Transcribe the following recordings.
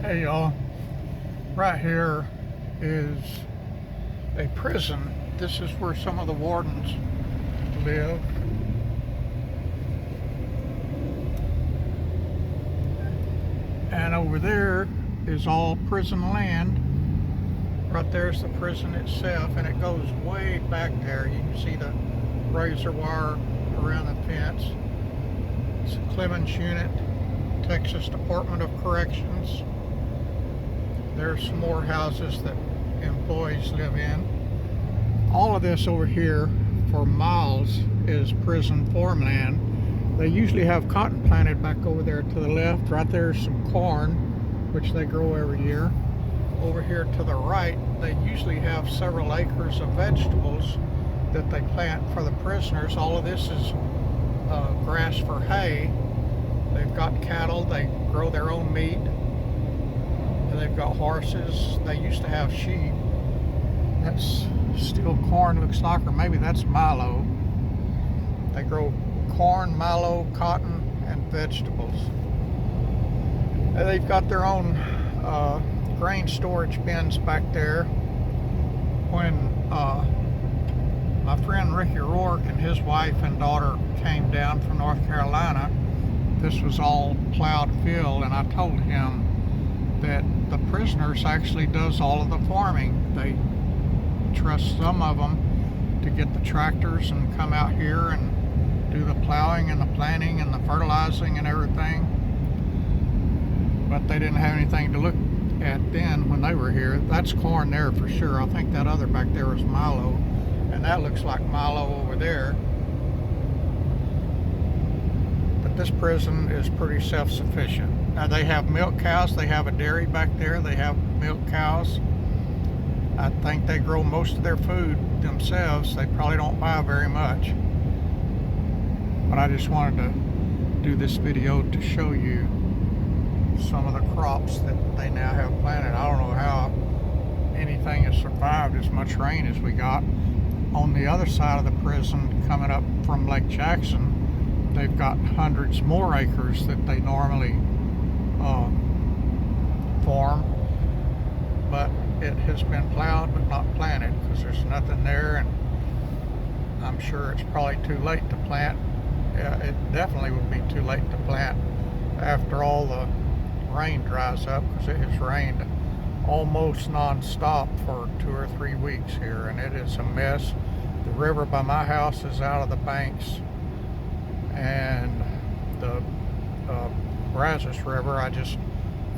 Hey y'all, right here is a prison. This is where some of the wardens live. And over there is all prison land. Right there's the prison itself, and it goes way back there. You can see the razor wire around the fence. It's a Clemens unit, Texas Department of Corrections. There's some more houses that employees live in. All of this over here for miles is prison farmland. They usually have cotton planted back over there to the left. Right there's some corn, which they grow every year. Over here to the right, they usually have several acres of vegetables that they plant for the prisoners. All of this is grass for hay. They've got cattle, they grow their own meat. They've got horses. They used to have sheep. That's still corn, looks like, or maybe that's milo. They grow corn, milo, cotton, and vegetables. And they've got their own grain storage bins back there. When my friend Ricky Rourke and his wife and daughter came down from North Carolina, this was all plowed field, and I told him that the prisoners actually does all of the farming. They trust some of them to get the tractors and come out here and do the plowing and the planting and the fertilizing and everything. But they didn't have anything to look at then when they were here. That's corn there for sure. I think that other back there is milo, and that looks like milo over there. But this prison is pretty self-sufficient. Now they have milk cows. They have a dairy back there. They have milk cows. I think they grow most of their food themselves. They probably don't buy very much. But I just wanted to do this video to show you some of the crops that they now have planted. I don't know how anything has survived as much rain as we got. On the other side of the prison, coming up from Lake Jackson, they've got hundreds more acres that they normally farm, but it has been plowed but not planted because there's nothing there, and I'm sure it's probably too late to plant. Yeah, it definitely would be too late to plant after all the rain dries up, because it has rained almost non-stop for 2 or 3 weeks here, and it is a mess. The river by my house is out of the banks, and the Brazos River I just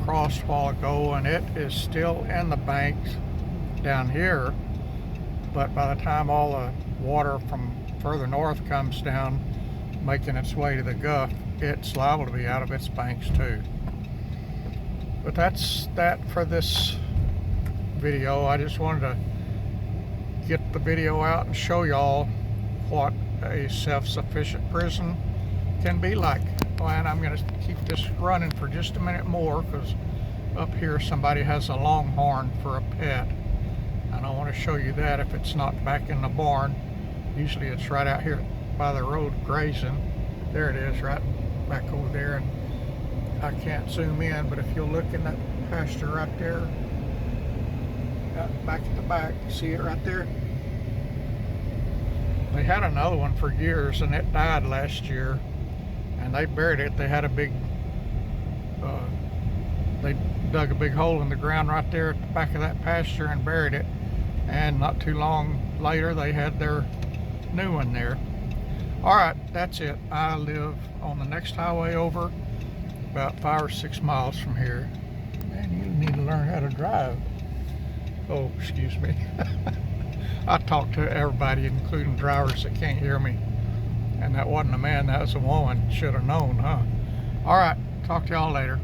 crossed a while ago, and it is still in the banks down here, but by the time all the water from further north comes down making its way to the Gulf, it's liable to be out of its banks too. But that's that for this video. I just wanted to get the video out and show y'all what a self-sufficient prison can be like. And I'm going to keep this running for just a minute more, because up here somebody has a longhorn for a pet, and I want to show you that if it's not back in the barn. Usually it's right out here by the road grazing. There it is, right back over there, and I can't zoom in, but if you'll look in that pasture right there, back at the back, see it right there? They had another one for years, and it died last year, and they buried it. They had a big, they dug a big hole in the ground right there at the back of that pasture and buried it, and not too long later they had their new one there. All right, that's it. I live on the next highway over, about 5 or 6 miles from here. Man, you need to learn how to drive. Oh, excuse me. I talk to everybody, including drivers that can't hear me. And that wasn't a man, that was a woman. Should have known, huh? All right, talk to y'all later.